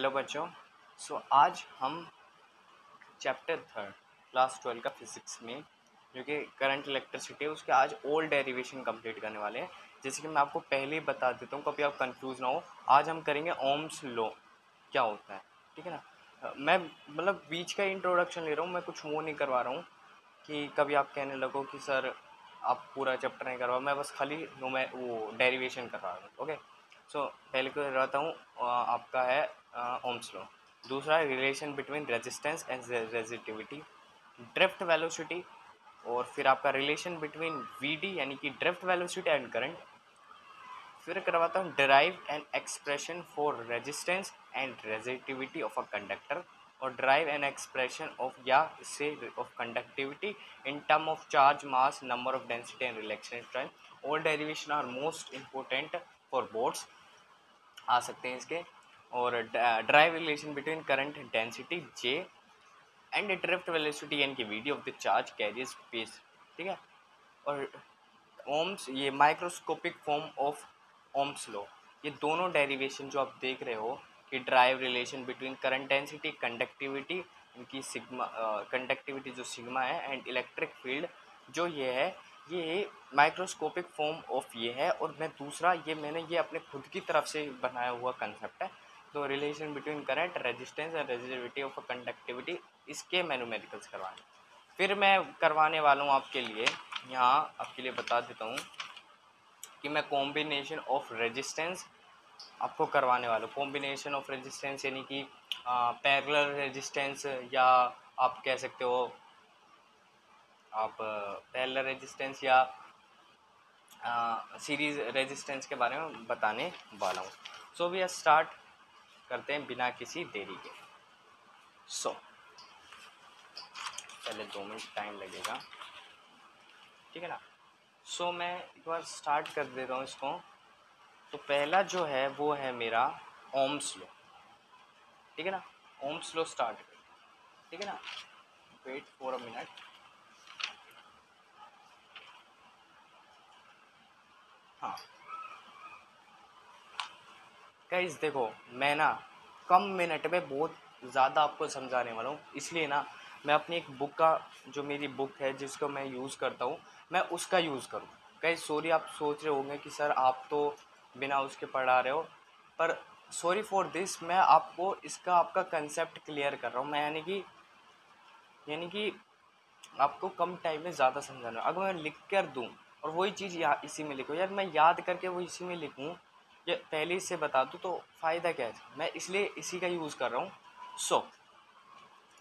Hello बच्चों। आज हम चैप्टर 3 क्लास 12 का फिजिक्स में जो कि करंट इलेक्ट्रिसिटी है उसके आज ओल्ड डेरिवेशन कंप्लीट करने वाले हैं। जैसे कि मैं आपको पहले ही बता देता हूँ, कभी आप कंफ्यूज ना हो। आज हम करेंगे ओम्स लॉ क्या होता है, ठीक है ना। मैं मतलब बीच का इंट्रोडक्शन ले रहा हूँ, मैं कुछ वो नहीं करवा रहा हूँ कि कभी आप कहने लगो कि सर आप पूरा चैप्टर नहीं करवा। मैं बस खाली वो डेरिवेशन कर रहा हूँ। ओके, पहले को रहता हूँ आपका है ओम्स लॉ। दूसरा relation between resistance and resistivity, drift velocity, और फिर आपका रिलेशन बिटवीन वीडी यानी कि ड्रिफ्ट वेलोसिटी एंड करंट। फिर करवाता हूँ derive an expression for resistance and resistivity of a conductor, और ड्राइव एन एक्सप्रेशन ऑफ या से of conductivity in term of charge, mass, number of density and relaxation time. All derivation are most important for boards आ सकते हैं इसके। और drive relation between current density J and drift velocity यानी कि VD of the charge carrier space, ठीक है। और ओम्स, ये microscopic form of Ohm's law, ये दोनों डेरिवेशन जो आप देख रहे हो कि drive relation between current density, conductivity, इनकी सिग्मा कंडक्टिविटी जो सिग्मा है, एंड इलेक्ट्रिक फील्ड जो ये है, ये माइक्रोस्कोपिक फॉर्म ऑफ ये है। और मैं दूसरा मैंने ये अपने खुद की तरफ से बनाया हुआ कंसेप्ट है। तो relation between current, resistance and resistivity of conductivity, इसके मैथमेटिकल्स करवाने। फिर मैं करवाने वाला हूँ आपके लिए, यहाँ आपके लिए बता देता हूँ कि मैं कॉम्बिनेशन ऑफ रेजिस्टेंस आपको करवाने वाला हूँ। कॉम्बिनेशन ऑफ रेजिस्टेंस यानी कि पैरेलल रेजिस्टेंस, या आप कह सकते हो आप पैरेलल रेजिस्टेंस या सीरीज रेजिस्टेंस के बारे में बताने वाला हूँ। सो वी स्टार्ट करते हैं बिना किसी देरी के। पहले 2 मिनट टाइम लगेगा, ठीक है ना। मैं एक बार स्टार्ट कर देता हूँ इसको। तो पहला जो है वो है मेरा ओम्स लॉ, ठीक है ना। ओम्स लॉ स्टार्ट कर, ठीक है ना। Wait for a minute. हाँ गाइस, देखो मैं ना कम मिनट में बहुत ज़्यादा आपको समझाने वाला हूँ, इसलिए ना मैं अपनी एक बुक का, जो मेरी बुक है जिसको मैं यूज़ करता हूँ, मैं उसका यूज़ करूँ। गाइस सॉरी, आप सोच रहे होंगे कि सर आप तो बिना उसके पढ़ा रहे हो, पर सॉरी फॉर दिस, मैं आपको इसका आपका कंसेप्ट क्लियर कर रहा हूँ। मैं यानी कि आपको कम टाइम में ज़्यादा समझाना। अगर मैं लिख कर दूँ और वही चीज़ इसी में लिखूँ, यार मैं याद करके वो इसी में लिखूँ, या पहले इससे बता दूँ, तो फ़ायदा क्या है। मैं इसलिए इसी का यूज़ कर रहा हूँ।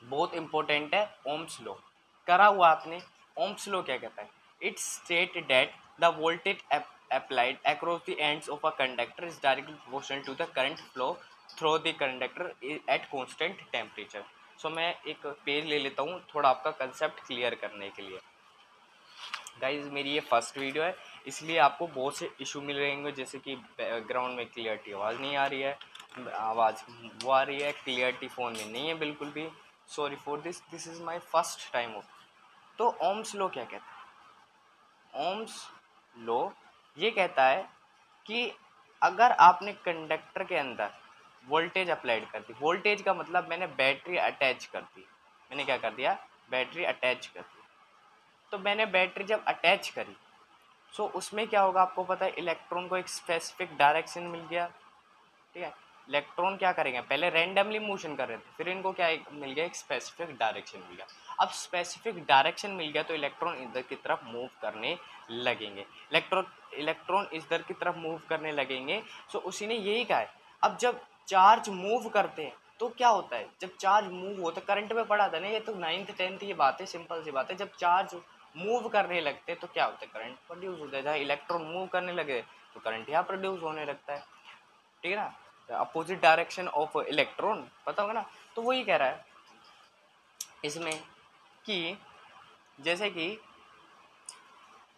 बहुत इंपॉर्टेंट है ओम्स लॉ। करा हुआ आपने। ओम्स लॉ क्या कहता है? It's state that the voltage applied across the ends of a conductor is directly proportional to the current flow through the conductor at constant temperature. मैं एक पेज ले लेता हूँ थोड़ा आपका कंसेप्ट क्लियर करने के लिए। गाइज मेरी ये फर्स्ट वीडियो है, इसलिए आपको बहुत से इशू मिल रहेंगे, जैसे कि बैकग्राउंड में क्लियरिटी आवाज़ नहीं आ रही है, आवाज़ वो आ रही है, क्लियरिटी फ़ोन में नहीं है बिल्कुल भी। Sorry for this is my first time. तो ओम्स लॉ क्या कहता है? ओम्स लॉ ये कहता है कि अगर आपने कंडक्टर के अंदर वोल्टेज अप्लाइड कर दी, वोल्टेज का मतलब मैंने बैटरी अटैच कर दी, मैंने क्या कर दिया? बैटरी अटैच कर दी। तो मैंने बैटरी जब अटैच करी, उसमें क्या होगा आपको पता है, इलेक्ट्रॉन को एक स्पेसिफिक डायरेक्शन मिल गया, ठीक है। इलेक्ट्रॉन क्या करेंगे, पहले रैंडमली मोशन कर रहे थे, फिर इनको क्या मिल गया, एक स्पेसिफिक डायरेक्शन मिल गया। अब स्पेसिफिक डायरेक्शन मिल गया तो इलेक्ट्रॉन इधर की तरफ मूव करने लगेंगे, इलेक्ट्रॉन इधर की तरफ मूव करने लगेंगे। उसी ने यही कहा है। अब जब चार्ज मूव करते हैं तो क्या होता है, जब चार्ज मूव होता है, करंट में पढ़ा था ना ये, तो 9th 10th ये बात है, सिंपल सी बात है। जब चार्ज मूव करने लगते हैं तो क्या होता है, करंट प्रोड्यूस होता है। जहाँ इलेक्ट्रॉन मूव करने लगे तो करंट यहाँ प्रोड्यूस होने लगता है, ठीक है ना। अपोजिट डायरेक्शन ऑफ इलेक्ट्रॉन, पता होगा ना। तो वही कह रहा है इसमें कि जैसे कि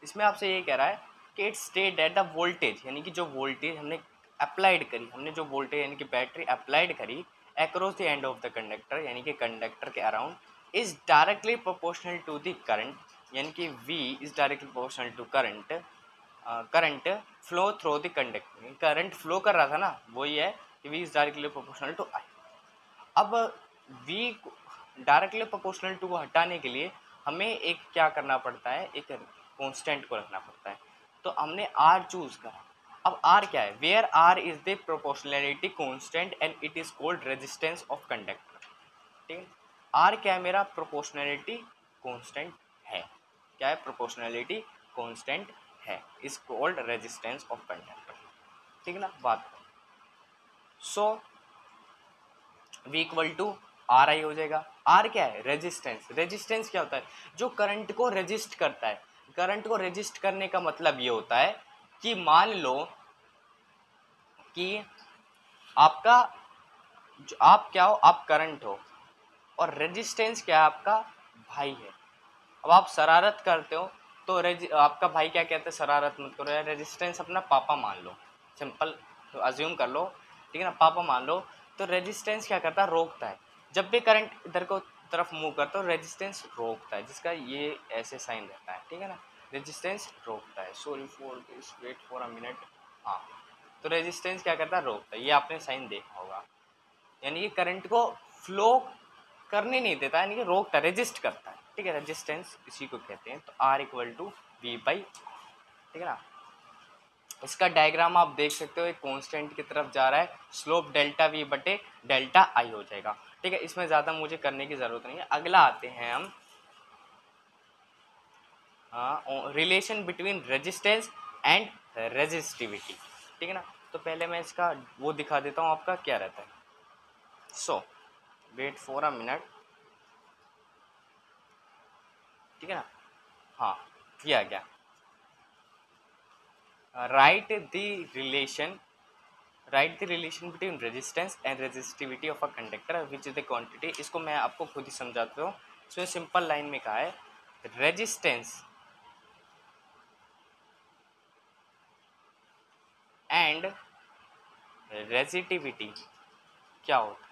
इसमें आपसे ये कह रहा है कि it's state that the voltage, यानी कि जो वोल्टेज हमने अप्लाइड करी, हमने जो वोल्टेज यानी कि बैटरी अप्लाइड करी across the end of the conductor, यानी कि कंडक्टर के around, is directly proportional to the current, यानी कि V is directly proportional to current, current flow through the conductor. Current flow कर रहा था ना, वही है कि V is directly proportional to I। अब V डायरेक्टली प्रोपोर्शनल टू को हटाने के लिए हमें एक क्या करना पड़ता है, एक कांस्टेंट को रखना पड़ता है। तो हमने R चूज करा। अब R क्या है, where R is the proportionality constant and it is called resistance of conductor. ठीक है, R क्या है मेरा, प्रोपोर्शनैलिटी कांस्टेंट है। क्या है, प्रोपोर्शनैलिटी कांस्टेंट है, is called resistance of conductor. ठीक है ना बात। So V equal to R I हो जाएगा। R क्या है, रेजिस्टेंस। रेजिस्टेंस क्या होता है, जो करंट को रेजिस्ट करता है। करंट को रेजिस्ट करने का मतलब ये होता है कि मान लो कि आपका आप क्या हो, आप करंट हो और रेजिस्टेंस क्या है, आपका भाई है। अब आप शरारत करते हो तो आपका भाई क्या कहता है, शरारत मत करो यार, रेजिस्टेंस अपना पापा मान लो, सिंपल तो अज्यूम कर लो, ठीक है ना, पापा मान लो। तो रेजिस्टेंस क्या करता है, रोकता है। जब भी करंट इधर को तरफ मूव करता है रेजिस्टेंस रोकता है, जिसका ये ऐसे साइन रहता है, ठीक है ना, रेजिस्टेंस रोकता है। Sorry for this, wait for a minute. हाँ, तो रेजिस्टेंस क्या करता है, रोकता है। ये आपने साइन देखा होगा, यानी कि करंट को फ्लो करने नहीं देता, यानी कि रोकता, रेजिस्ट करता है। ठीक है, रेजिस्टेंस इसी को कहते हैं। तो R equal to V by, ठीक है ना। इसका डायग्राम आप देख सकते हो, एक कांस्टेंट की तरफ जा रहा है, स्लोप डेल्टा वी बटे डेल्टा आई हो जाएगा। ठीक है, इसमें ज़्यादा मुझे करने की ज़रूरत नहीं है। अगला आते हैं हम relation between resistance and resistivity. ठीक है ना, तो पहले मैं इसका वो दिखा देता हूँ आपका क्या रहता है। सो वेट फॉर अ मिनट, ठीक है ना। हाँ, किया गया। Right the relation between resistance and resistivity of a conductor which is the quantity. इसको मैं आपको खुद ही समझाता हूँ। इसमें सिंपल लाइन में कहा है, रेजिस्टेंस एंड रेजिस्टिविटी क्या होता है।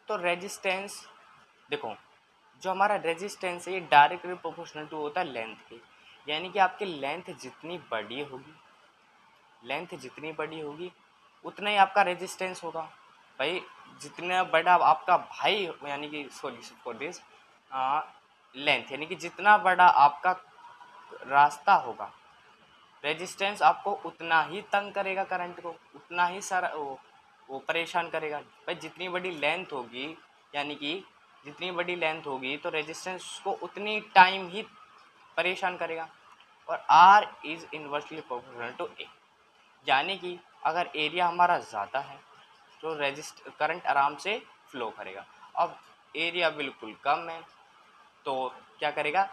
तो रेजिस्टेंस देखो, जो हमारा रेजिस्टेंस है ये डायरेक्टली प्रोपोर्शनल टू होता है लेंथ के, यानी कि आपकी लेंथ जितनी बड़ी होगी, लेंथ जितनी बड़ी होगी उतना ही आपका रेजिस्टेंस होगा। भाई जितना बड़ा आपका भाई, यानी कि सॉरी फॉर दिस, लेंथ, यानी कि जितना बड़ा आपका रास्ता होगा, रेजिस्टेंस आपको उतना ही तंग करेगा, करंट को उतना ही सारा वो परेशान करेगा। भाई जितनी बड़ी लेंथ होगी, यानी कि जितनी बड़ी लेंथ होगी तो रेजिस्टेंस को उतनी टाइम ही परेशान करेगा। और R is inversely proportional to A, यानी कि अगर एरिया हमारा ज़्यादा है तो करंट आराम से फ्लो करेगा। अब एरिया बिल्कुल कम है तो क्या करेगा,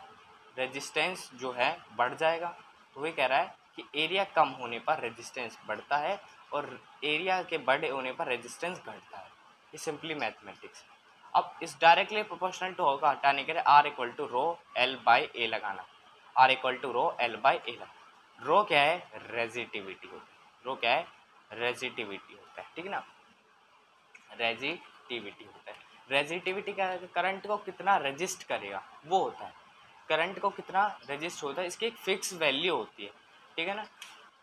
रेजिस्टेंस जो है बढ़ जाएगा। तो वही कह रहा है कि एरिया कम होने पर रेजिस्टेंस बढ़ता है और एरिया के बड़े होने पर रेजिस्टेंस घटता है। ये सिंपली मैथमेटिक्स। अब इस डायरेक्टली प्रोपोर्शनल टू होगा हटाने के लिए R equal to rho L by A लगाना। R equal to rho L by A लगाना। रो क्या है, रेजिस्टिविटी होती है। रो क्या है, रेजिस्टिविटी होता है, ठीक है ना, रेजिस्टिविटी होता है। रेजिस्टिविटी क्या है, करंट को कितना रेजिस्ट करेगा वो होता है। करंट को कितना रेजिस्ट होता है, इसकी एक फिक्स वैल्यू होती है, ठीक है ना,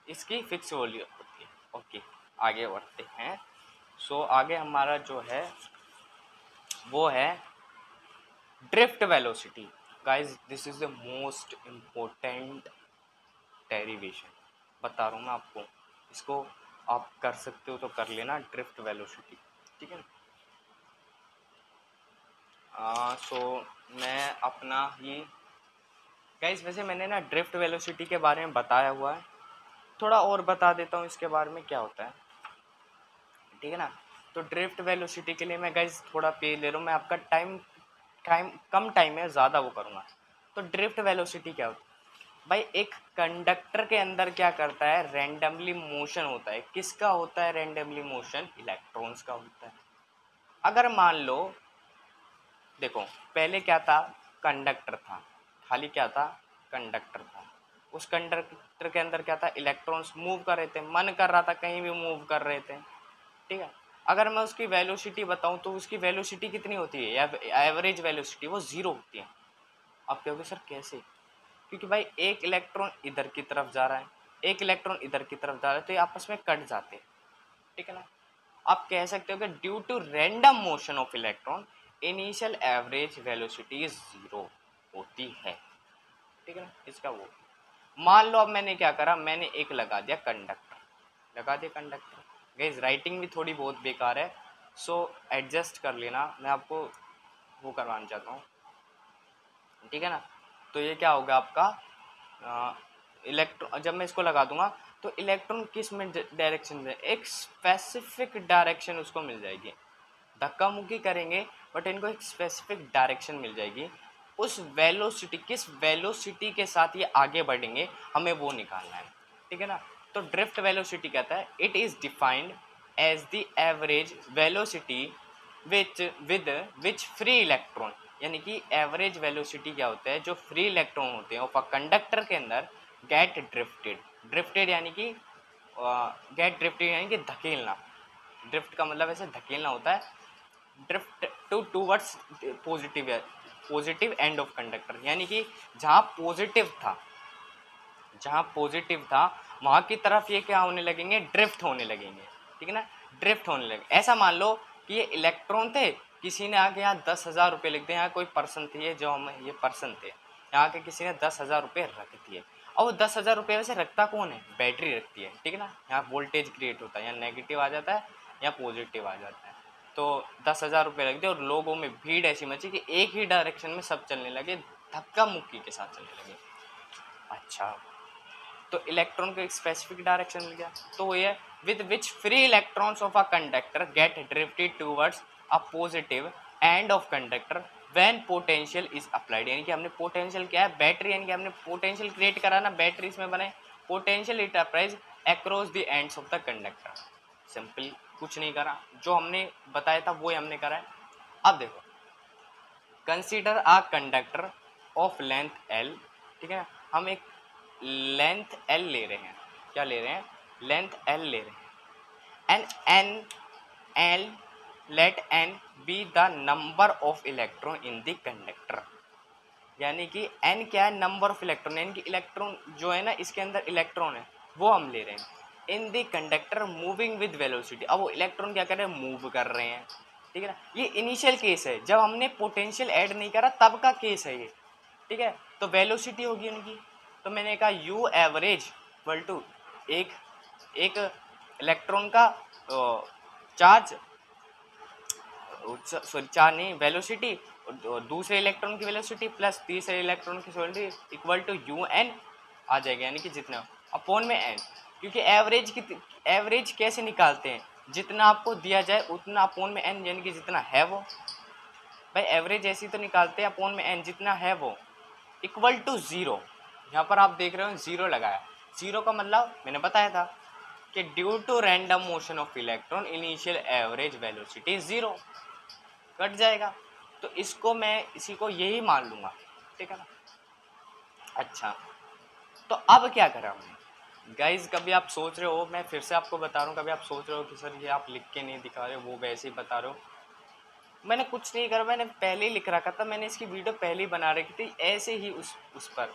इसकी फिक्स वैल्यू होती है। ओके, आगे बढ़ते हैं। सो आगे हमारा जो है वो है drift velocity. Guys this is the most important derivation, बता रहा हूँ मैं आपको, इसको आप कर सकते हो तो कर लेना, ड्रिफ्ट वेलोसिटी, ठीक है। सो मैं अपना ही गाइस, वैसे मैंने ना ड्रिफ्ट वेलोसिटी के बारे में बताया हुआ है, थोड़ा और बता देता हूँ इसके बारे में क्या होता है, ठीक है ना। तो ड्रिफ्ट वेलोसिटी के लिए मैं गाइस थोड़ा पे ले रहा हूँ, मैं आपका टाइम टाइम कम टाइम है, ज़्यादा वो करूँगा। तो ड्रिफ्ट वेलोसिटी क्या होता है, भाई एक कंडक्टर के अंदर क्या करता है, रैंडमली मोशन होता है। किसका होता है रैंडमली मोशन, इलेक्ट्रॉन्स का होता है। अगर मान लो देखो, पहले क्या था, कंडक्टर था, खाली क्या था, कंडक्टर था। उस कंडक्टर के अंदर क्या था, इलेक्ट्रॉन्स मूव कर रहे थे, मन कर रहा था कहीं भी मूव कर रहे थे, ठीक है। अगर मैं उसकी वेलोसिटी बताऊं तो उसकी वेलोसिटी कितनी होती है, या एवरेज वेलोसिटी वो 0 होती है। आप कहोगे सर कैसे, क्योंकि भाई एक इलेक्ट्रॉन इधर की तरफ जा रहा है, एक इलेक्ट्रॉन इधर की तरफ जा रहा है, तो ये आपस में कट जाते हैं, ठीक है ना। आप कह सकते हो कि due to random motion of electron initial average velocity zero होती है, ठीक है ना। इसका वो मान लो अब मैंने क्या करा, मैंने एक लगा दिया कंडक्टर। गाइस राइटिंग भी थोड़ी बहुत बेकार है, सो एडजस्ट कर लेना, मैं आपको वो करवाना चाहता हूँ, ठीक है ना। तो ये क्या होगा आपका इलेक्ट्रॉन, जब मैं इसको लगा दूंगा तो इलेक्ट्रॉन किस में डायरेक्शन में, एक स्पेसिफिक डायरेक्शन उसको मिल जाएगी। धक्का मुक्की करेंगे बट इनको एक स्पेसिफिक डायरेक्शन मिल जाएगी। उस वेलोसिटी, किस वेलोसिटी के साथ ये आगे बढ़ेंगे, हमें वो निकालना है, ठीक है ना। तो ड्रिफ्ट वेलोसिटी कहता है it is defined as the average velocity with which free electron, यानी कि एवरेज वेलोसिटी क्या होता है, जो फ्री इलेक्ट्रॉन होते हैं ऑफ अ कंडक्टर के अंदर गेट ड्रिफ्टेड यानी कि गेट ड्रिफ्टेड यानी कि धकेलना। ड्रिफ्ट का मतलब ऐसे धकेलना होता है। Drift towards positive end of conductor, यानी कि जहाँ पॉजिटिव था वहाँ की तरफ ये क्या होने लगेंगे, ड्रिफ्ट होने लगेंगे, ठीक है ना, ड्रिफ्ट होने लगे। ऐसा मान लो कि ये इलेक्ट्रॉन थे, किसी ने आके यहाँ 10,000 रुपये लिख दिए, यहाँ कोई पर्सन थे, जो हम ये पर्सन थे, यहाँ के किसी ने 10,000 रुपये रख दिए। और वो 10,000 रुपये वैसे रखता कौन है, बैटरी रखती है, ठीक है ना। यहाँ वोल्टेज क्रिएट होता है, यहाँ नेगेटिव आ जाता है या पॉजिटिव आ जाता है। तो 10,000 रुपये रख दिए और लोगों में भीड़ ऐसी मची कि एक ही डायरेक्शन में सब चलने लगे, धक्का मुक्की के साथ चलने लगे। अच्छा, तो इलेक्ट्रॉन को एक स्पेसिफिक डायरेक्शन मिल गया, तो ये with which free electrons of a conductor get drifted towards a positive end of conductor when potential is applied, यानी कि हमने पोटेंशियल क्या है, बैटरी, यानी कि हमने पोटेंशियल क्रिएट करा ना, बैटरी इसमें बने, potential it applies across the ends of the conductor. Simple, कुछ नहीं करा, जो हमने बताया था वो हमने करा है। अब देखो, consider a conductor of length L, ठीक है, हम एक लेंथ एल ले रहे हैं, क्या ले रहे हैं, लेंथ एल ले रहे हैं, N let N be the number of electron in the conductor, यानी कि एन क्या है, नंबर ऑफ इलेक्ट्रॉन, यानी कि इलेक्ट्रॉन जो है ना, इसके अंदर इलेक्ट्रॉन है वो हम ले रहे हैं इन the conductor moving with velocity. अब वो इलेक्ट्रॉन क्या कर रहे हैं, मूव कर रहे हैं, ठीक है ना। ये इनिशियल केस है, जब हमने पोटेंशियल ऐड नहीं करा तब का केस है ये, ठीक है। तो वेलोसिटी होगी उनकी, तो मैंने कहा यू एवरेज इक्वल टू एक इलेक्ट्रॉन का चार्ज, सॉरी चार्ज नहीं, वेलोसिटी, और दूसरे इलेक्ट्रॉन की वेलोसिटी प्लस तीसरे इलेक्ट्रॉन की velocity equal to U N आ जाएगा, यानी कि जितना अपॉन में एन, क्योंकि एवरेज कैसे निकालते हैं, जितना आपको दिया जाए उतना अपॉन में एन, यानी कि जितना है वो, भाई एवरेज ऐसी तो निकालते हैं, अपॉन में एन जितना है वो इक्वल टू जीरो। यहाँ पर आप देख रहे हो जीरो लगाया, जीरो का मतलब मैंने बताया था कि due to random motion of electron initial average velocity zero, cut जाएगा। तो इसको मैं इसी को यही मान लूँगा, ठीक है ना। अच्छा, तो अब क्या करा हमने गाइज, कभी आप सोच रहे हो, मैं फिर से आपको बता रहा हूँ, कभी आप सोच रहे हो कि सर ये आप लिख के नहीं दिखा रहे हो, वो वैसे ही बता रहे हो, मैंने कुछ नहीं करा, मैंने पहले ही लिख रखा था, मैंने इसकी वीडियो पहले ही बना रखी थी ऐसे ही उस पर,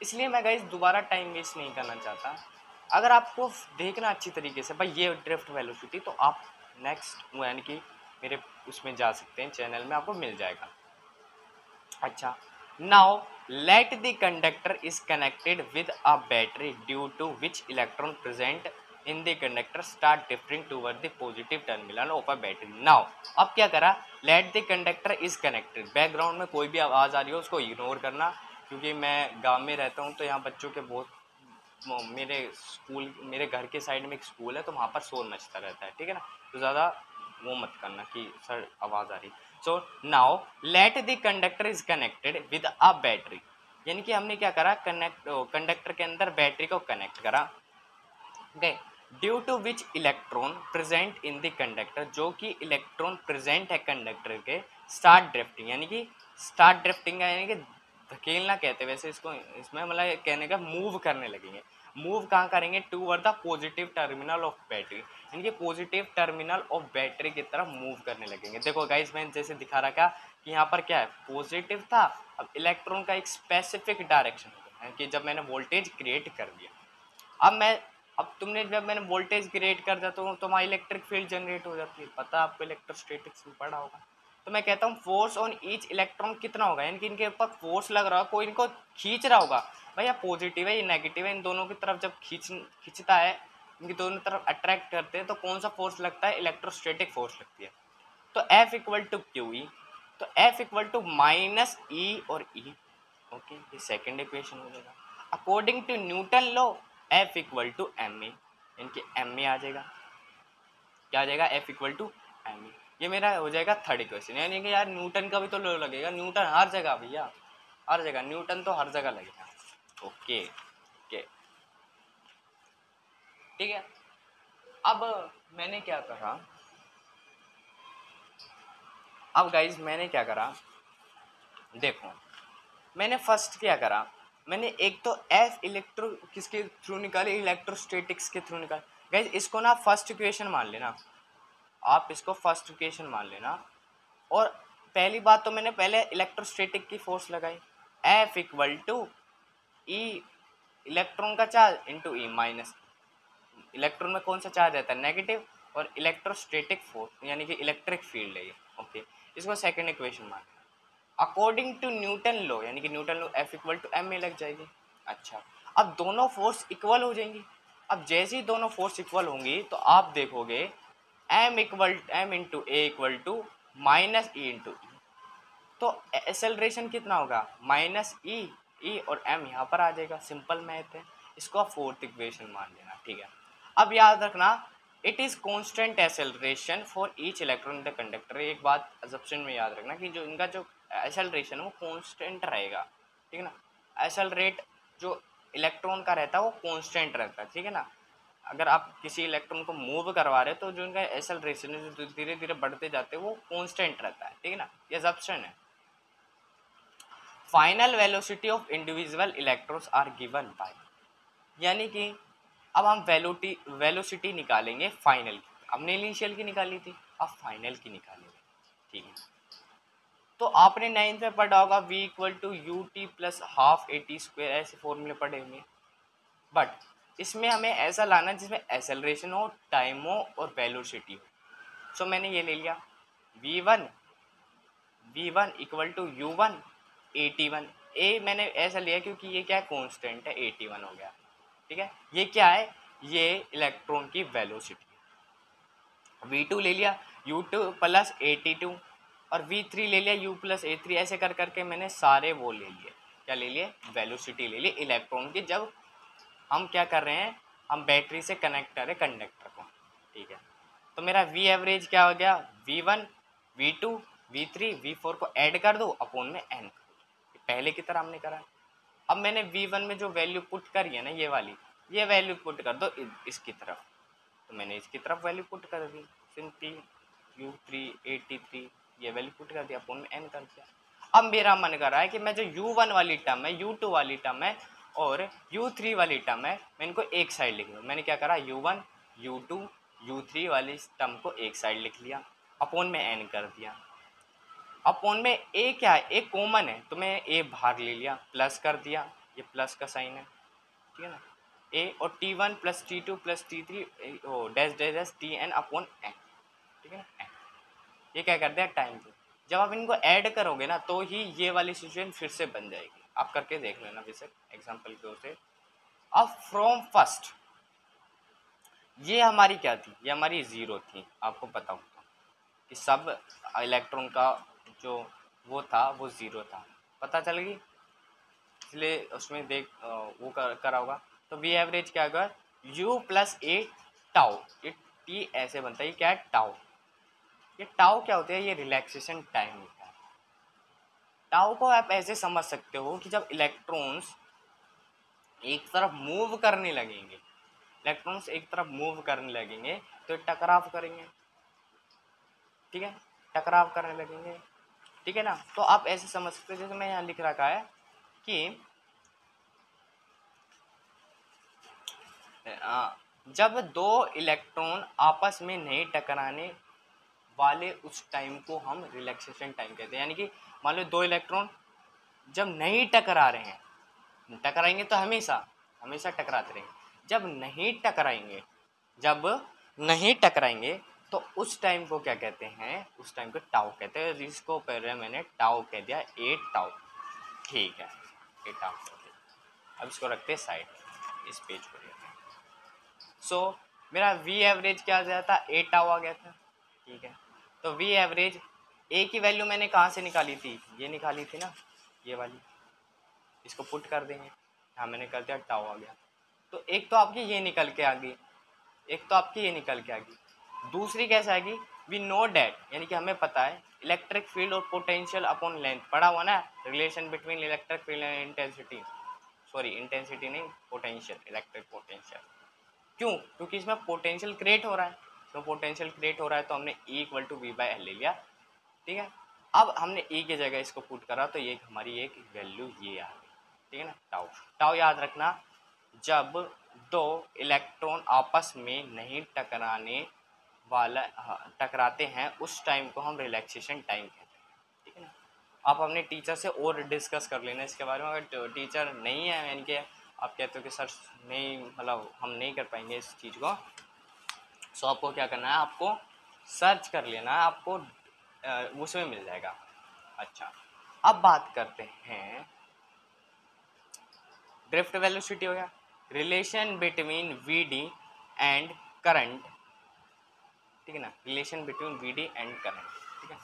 इसलिए मैं गाइस दोबारा टाइम वेस्ट नहीं करना चाहता। अगर आपको देखना अच्छी तरीके से भाई ये ड्रिफ्ट वेलोसिटी, तो आप नेक्स्ट यानी कि मेरे उसमें जा सकते हैं, चैनल में आपको मिल जाएगा। अच्छा, now let the conductor is connected with a battery due to which electron present in the conductor start drifting toward the positive terminal of a battery. Now अब क्या करा, let the conductor is connected, background में कोई भी आवाज़ आ रही हो उसको इग्नोर करना, क्योंकि मैं गांव में रहता हूँ तो यहाँ बच्चों के बहुत, मेरे घर के साइड में एक स्कूल है तो वहाँ पर शोर मचता रहता है, ठीक है ना। तो ज़्यादा वो मत करना कि सर आवाज़ आ रही। So now let the conductor is connected with a battery, यानी कि हमने क्या करा, कंडक्टर के अंदर बैटरी को कनेक्ट करा, okay, due to which electron present in the conductor, जो कि इलेक्ट्रॉन प्रेजेंट है कंडक्टर के, स्टार्ट ड्रिफ्टिंग, यानी कि स्टार्ट ड्रिफ्टिंग यानी कि धकेलना कहते हैं वैसे इसको, इसमें मतलब कहने का मूव करने लगेंगे। मूव कहाँ करेंगे, toward the positive terminal of battery, यानी कि पॉजिटिव टर्मिनल ऑफ बैटरी की तरफ मूव करने लगेंगे। देखो गाइस, मैंने जैसे दिखा रखा कि यहाँ पर क्या है, पॉजिटिव था, अब इलेक्ट्रॉन का एक स्पेसिफिक डायरेक्शन होगा, कि जब मैंने वोल्टेज क्रिएट कर दिया, अब तुमने जब मैंने वोल्टेज क्रिएट कर दिया तो तुम्हारी इलेक्ट्रिक फील्ड जनरेट हो जाती है, पता है आपको, इलेक्ट्रोस्टैटिक्स में पढ़ा होगा। तो मैं कहता हूँ फोर्स ऑन ईच इलेक्ट्रॉन कितना होगा, यानी कि इनके ऊपर फोर्स लग रहा होगा, कोई इनको खींच रहा होगा, भैया पॉजिटिव है ये नेगेटिव है, इन दोनों की तरफ जब खींचता है, इनकी दोनों तरफ अट्रैक्ट करते हैं, तो कौन सा फोर्स लगता है, इलेक्ट्रोस्टैटिक फोर्स लगती है। तो F equal to Q E, तो F equal to minus E और ई, ओके, ये सेकेंड इक्वेशन हो जाएगा। According to Newton law F equal to M A, इनके एम ए आ जाएगा, क्या आ जाएगा, F equal to M A. ये मेरा हो जाएगा थर्ड इक्वेशन, यानी कि यार न्यूटन का भी तो लॉ लगेगा, न्यूटन हर जगह भैया, हर जगह न्यूटन तो हर जगह लगेगा। ओके ओके ठीक है। अब मैंने क्या करा, अब गाइज मैंने क्या करा, देखो मैंने फर्स्ट क्या करा, मैंने एक तो एफ इलेक्ट्रो किसके थ्रू निकाली, इलेक्ट्रोस्टैटिक्स के थ्रू निकाली। गाइज इसको ना फर्स्ट इक्वेशन मान लेना, आप इसको फर्स्ट इक्वेशन मान लेना। और पहली बात तो मैंने पहले इलेक्ट्रोस्टैटिक की फोर्स लगाई, F equal to E electron का charge into E minus, electron में कौन सा चार्ज रहता है, नेगेटिव, और इलेक्ट्रोस्टैटिक फोर्स यानी कि इलेक्ट्रिक फील्ड है ये, ओके। इसको सेकंड इक्वेशन मान लेना। अकॉर्डिंग टू न्यूटन लॉ, यानी कि Newton law F equal to M में लग जाएगी। अच्छा, अब दोनों फोर्स इक्वल हो जाएंगी। अब जैसे ही दोनों फोर्स इक्वल होंगी तो आप देखोगे M into A equal to minus E into E, तो एक्सेलरेशन कितना होगा, माइनस ई और m यहाँ पर आ जाएगा, सिंपल मैथ है। इसको आप फोर्थ इक्वेशन मान लेना, ठीक है। अब याद रखना, it is constant acceleration for each electron in the conductor. एक बात असम्पशन में याद रखना कि जो इनका जो एक्सेलरेशन है वो कांस्टेंट रहेगा, ठीक है ना। एक्सेलरेट जो इलेक्ट्रॉन का रहता है वो कांस्टेंट रहता है, ठीक है ना। अगर आप किसी इलेक्ट्रॉन को मूव करवा रहे हैं तो जो इनका एक्सेलरेशन है जो धीरे धीरे बढ़ते जाते हैं वो कांस्टेंट रहता है, ठीक है ना, ये असम्पशन है। Final velocity of individual electrons are given by, यानी कि अब हम वेलोसिटी निकालेंगे फाइनल की, हमने इनिशियल की निकाली थी, अब फाइनल की निकालेंगे, ठीक है। तो आपने 9th में पढ़ा होगा v equal to U T plus half A T square, ऐसे फॉर्मूले पढ़े होंगे। बट इसमें हमें ऐसा लाना जिसमें एक्सेलरेशन हो, टाइम हो और वेलोसिटी हो। सो मैंने ये ले लिया v1 इक्वल टू u1 81, ए मैंने ऐसा लिया क्योंकि ये क्या है, कांस्टेंट है, 81 हो गया, ठीक है। ये क्या है, ये इलेक्ट्रॉन की वेलोसिटी। v2 ले लिया u2 प्लस 82 और v3 ले लिया u प्लस a3, ऐसे कर करके मैंने सारे वो ले लिए, क्या ले लिए, वेलोसिटी ले लिए इलेक्ट्रॉन की, जब हम क्या कर रहे हैं, हम बैटरी से कनेक्ट कर रहे हैं कंडक्टर को, ठीक है। तो मेरा v एवरेज क्या हो गया, v1 v2 v3 v4 को ऐड कर दो अपॉन में n, पहले की तरह हमने करा। अब मैंने v1 में जो वैल्यू पुट करी है ना, ये वाली, ये वैल्यू पुट कर दो इसकी तरफ, तो मैंने इसकी तरफ वैल्यू पुट कर दी, सिंपली u3 83 ये वैल्यू पुट कर दिया, अपॉन में n कर दिया। अब मेरा मन कर रहा है कि मैं जो u1 वाली टर्म है, u2 वाली टर्म है और u3 वाली टर्म है, मैं इनको एक साइड लिख लूँ। मैंने क्या करा, u1 u2 u3 वाली टर्म को एक साइड लिख लिया, अपॉन में n कर दिया। अपॉन में a क्या है, a कॉमन है तो मैं a बाहर ले लिया, प्लस कर दिया, ये प्लस का साइन है, ठीक है ना। a और t1 plus t2 plus t3 dash dash dash tn upon n, ठीक है ना, n। ये क्या कर दिया, टाइम पे। जब आप इनको ऐड करोगे ना तो ही ये वाली सिचुएशन फिर से बन जाएगी, आप करके देख लेना बेशक एग्जाम्पल के से। अब फ्रॉम फर्स्ट ये हमारी क्या थी, ये हमारी ज़ीरो थी, आपको पता होगा कि सब इलेक्ट्रॉन का जो वो था वो ज़ीरो था, पता चल गई, इसलिए उसमें देख वो करा होगा। तो वी एवरेज क्या होगा, u प्लस ए टाउ, ये टी ऐसे बनता है, ये क्या है, टाउ। ये टाउ क्या होता है, ये रिलैक्सेशन टाइम होता है। टाउ को आप ऐसे समझ सकते हो कि जब इलेक्ट्रॉन्स एक तरफ मूव करने लगेंगे, इलेक्ट्रॉन्स एक तरफ मूव करने लगेंगे तो टकराव करेंगे, ठीक है, टकराव करने लगेंगे, ठीक है ना। तो आप ऐसे समझ सकते हो, जैसे मैं यहाँ लिख रखा है कि जब दो इलेक्ट्रॉन आपस में नहीं टकराने वाले उस टाइम को हम रिलैक्सेशन टाइम कहते हैं। यानी कि मान लो दो इलेक्ट्रॉन जब नहीं टकरा रहे हैं, टकराएंगे तो हमेशा हमेशा टकराते रहेंगे, जब नहीं टकराएंगे तो उस टाइम को क्या कहते हैं, उस टाइम को टाउ कहते हैं, जिसको पहले मैंने टाउ कह दिया, ए टाउ, ठीक है, ए टाउ। अब इसको रखते हैं साइड, इस पेज को लेते हैं। सो मेरा वी एवरेज क्या आ जाता, ए टाउ आ गया था, ठीक है। तो वी एवरेज ए की वैल्यू मैंने कहाँ से निकाली थी, ये निकाली थी ना, ये वाली, इसको पुट कर देंगे, हाँ मैंने कर दिया, टाउ आ गया। तो एक तो आपकी ये निकल के आ गई, दूसरी कैसे आएगी, वी नो डैट, यानी कि हमें पता है इलेक्ट्रिक फील्ड और पोटेंशियल अपॉन लेंथ, पढ़ा हुआ ना, relation between electric field and intensity, sorry intensity नहीं, पोटेंशियल, इलेक्ट्रिक पोटेंशियल। क्यों, क्योंकि इसमें पोटेंशियल क्रिएट हो रहा है, तो हमने E equal to V by L ले लिया, ठीक है। अब हमने E की जगह इसको पुट करा तो ये हमारी एक वैल्यू ये आ गई, ठीक है ना, टाउ। टाउ याद रखना, जब दो इलेक्ट्रॉन आपस में नहीं टकराते हैं उस टाइम को हम रिलैक्सेशन टाइम कहते हैं, ठीक है ना। आप अपने टीचर से और डिस्कस कर लेना इसके बारे में, अगर टीचर नहीं है यानी कि आप कहते हो कि सर नहीं, मतलब हम नहीं कर पाएंगे इस चीज़ को, सो आपको क्या करना है, आपको सर्च कर लेना है, आपको उसमें मिल जाएगा। अच्छा, अब बात करते हैं ड्रिफ्ट वेलोसिटी हो गया, relation between V D and current, ठीक है ना, relation between V D and current, ठीक है।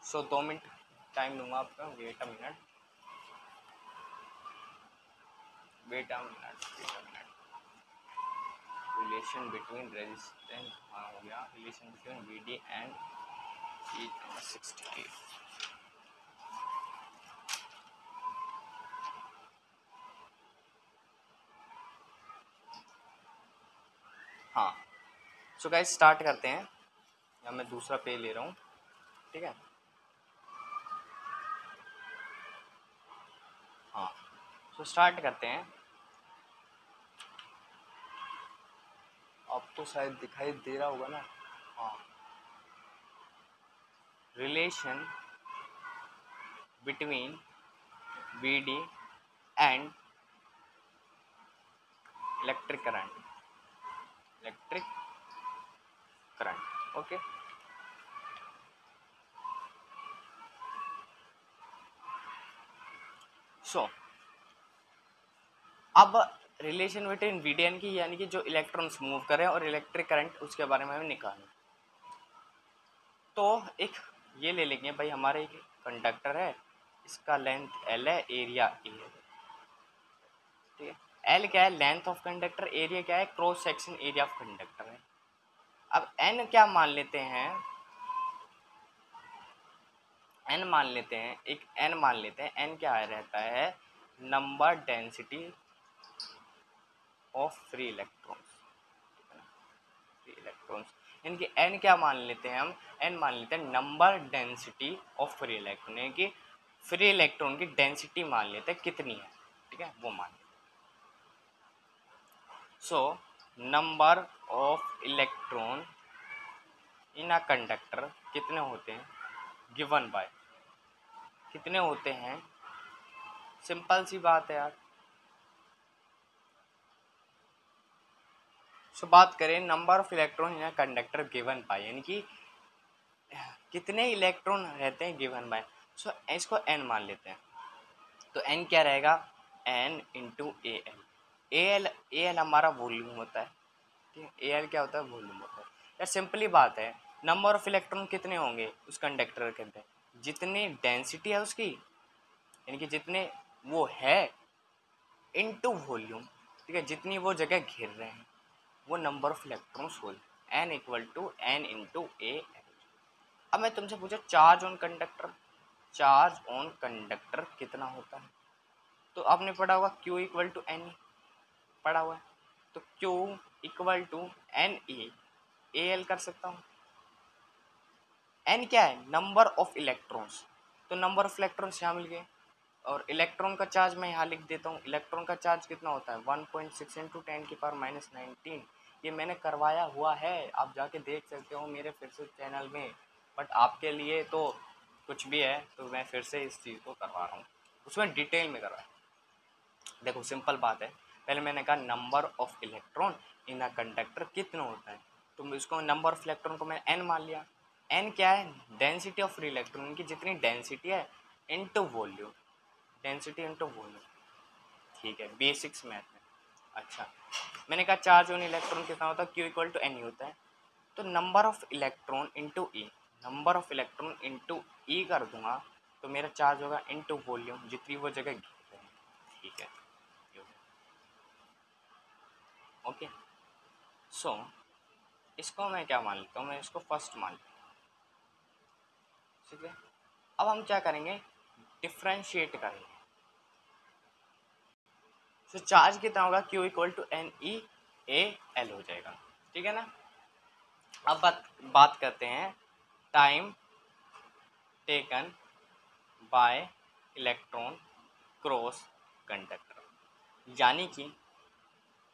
सो 2 मिनट टाइम दूंगा आपका, wait a minute. Relation between resistance, हाँ हो गया, relation between V D and E68। हाँ, सो गाइस स्टार्ट करते हैं, या मैं दूसरा पेज ले रहा हूँ, ठीक है। हाँ, सो स्टार्ट करते हैं, आपको शायद दिखाई दे रहा होगा ना, हाँ, relation between V D and electric current, okay. So अब relation between V D and की, यानी कि जो इलेक्ट्रॉन्स मूव करें और इलेक्ट्रिक करंट, उसके बारे में हमें निकालना। तो एक ये ले लेंगे भाई, हमारे एक कंडक्टर है, इसका लेंथ L है, एरिया E है, ठीक है। L क्या है, लेंथ ऑफ कंडक्टर, एरिया क्या है, cross section area of conductor है। अब N क्या मान लेते हैं, N मान लेते हैं, N क्या रहता है, number density of free electrons, इनकी N क्या मान लेते हैं हम, N मान लेते हैं number density of free electron, यानी कि फ्री इलेक्ट्रॉन की डेंसिटी मान लेते हैं कितनी है, ठीक है, वो मान। So number of electron in a conductor कितने होते हैं, गिवन बाय, कितने होते हैं, सिंपल सी बात है यार। सो बात करें number of electron in a conductor given by, यानी कि कितने इलेक्ट्रॉन रहते हैं गिवन बाय। सो इसको N मान लेते हैं, तो N क्या रहेगा, N इंटू ए एल हमारा वॉल्यूम होता है, ठीक है, ए एल क्या होता है, वॉल्यूम होता है। यार सिंपली बात है, नंबर ऑफ इलेक्ट्रॉन कितने होंगे उस कंडक्टर के अंदर, जितनी डेंसिटी है उसकी, यानी कि जितने वो है, इनटू वॉल्यूम, ठीक है, जितनी वो जगह घेर रहे हैं, वो नंबर ऑफ इलेक्ट्रॉन्स हो, N equal to N into A. अब मैं तुमसे पूछा चार्ज ऑन कंडक्टर कितना होता है, तो आपने पढ़ा होगा Q इक्वल टू एन, पढ़ा हुआ है, तो Q equal to N A L कर सकता हूँ। N क्या है, नंबर ऑफ इलेक्ट्रॉन्स, तो नंबर ऑफ इलेक्ट्रॉन्स यहाँ मिल गए, और इलेक्ट्रॉन का चार्ज मैं यहाँ लिख देता हूँ, इलेक्ट्रॉन का चार्ज कितना होता है, 1.6 इंटू 10⁻⁻19, ये मैंने करवाया हुआ है, आप जाके देख सकते हो मेरे फिर से चैनल में, बट आपके लिए तो कुछ भी है, तो मैं फिर से इस चीज़ को करवा रहा हूँ, उसमें डिटेल में करवाया। देखो सिंपल बात है, पहले मैंने कहा number of electron in a conductor कितना होता है, तो इसको नंबर ऑफ इलेक्ट्रॉन को मैंने n मान लिया। n क्या है, डेंसिटी ऑफ फ्री इलेक्ट्रॉन की जितनी डेंसिटी है into volume, density into volume, ठीक है, बेसिक्स मैथ में। अच्छा, मैंने कहा चार्ज ऑन इलेक्ट्रॉन कितना होता है, Q इक्वल टू एन होता है, तो number of electron into E, number of electron into E कर दूंगा तो मेरा चार्ज होगा इंटू वॉल्यूम, जितनी वो जगह घेरते हैं, ठीक है। ओके, सो इसको मैं क्या मान लेता हूँ, मैं इसको फर्स्ट मान लेता हूँ, ठीक है। अब हम क्या करेंगे, डिफ्रेंशिएट करेंगे। तो चार्ज कितना होगा, Q equal to N E A L हो जाएगा, ठीक है ना। अब बात करते हैं time taken by electron cross conductor, यानी कि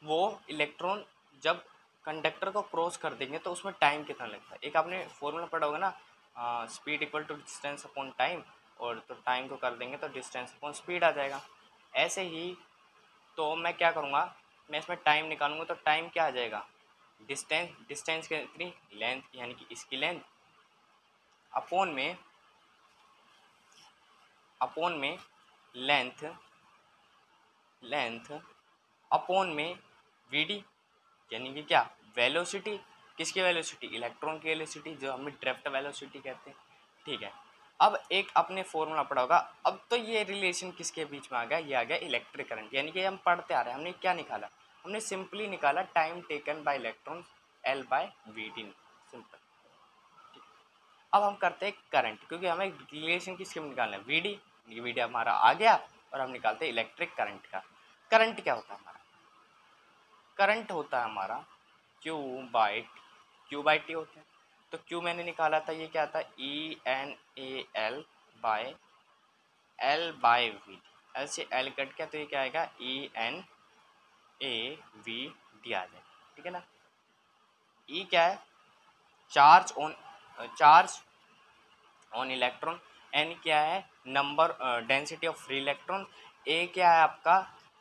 वो इलेक्ट्रॉन जब कंडक्टर को क्रॉस कर देंगे तो उसमें टाइम कितना लगता है। एक आपने फॉर्मूला पढ़ा होगा ना, speed equal to distance upon time, और तो टाइम को कर देंगे तो डिस्टेंस अपॉन स्पीड आ जाएगा। ऐसे ही तो मैं क्या करूँगा, मैं इसमें टाइम निकालूंगा तो टाइम क्या आ जाएगा, डिस्टेंस, डिस्टेंस कितनी, लेंथ, यानी कि इसकी लेंथ अपॉन में लेंथ, लेंथ अपॉन में वीडी, यानी कि क्या, वेलोसिटी, किसकी वेलोसिटी, इलेक्ट्रॉन की वेलोसिटी, जो हमें ड्रिफ्ट वेलोसिटी कहते हैं, ठीक है। अब एक अपने फॉर्मूला पढ़ा होगा, अब तो ये रिलेशन किसके बीच में आ गया, ये आ गया इलेक्ट्रिक करंट, यानी कि हम पढ़ते आ रहे हैं, हमने क्या निकाला, हमने सिंपली निकाला time taken by electron L by V D, simple. अब हम करते हैं करंट, क्योंकि हमें रिलेशन किसके में निकालना है, वीडी, वीडी हमारा आ गया, और हम निकालते हैं इलेक्ट्रिक करंट का। करंट क्या होता है हमारा, करंट होता है हमारा क्यू बाई टी होता है। तो क्यू मैंने निकाला था, ये क्या था, E N A L by L by V, L से एल कट गया तो ये क्या आएगा, E N A V D आ जाएगा, ठीक है ना। ई क्या है, चार्ज ऑन इलेक्ट्रॉन, एन क्या है, number density of free electron, A क्या है आपका,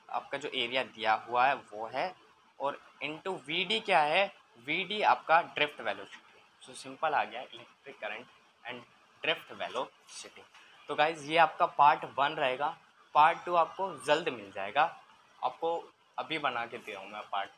आपका जो एरिया दिया हुआ है वो है, और इनटू वी डी क्या है, वी डी आपका ड्रिफ्ट वेलोसिटी। सो सिंपल आ गया electric current and drift velocity. तो गाइज ये आपका पार्ट 1 रहेगा, पार्ट 2 आपको जल्द मिल जाएगा, आपको अभी बना के दे रहा हूँ मैं पार्ट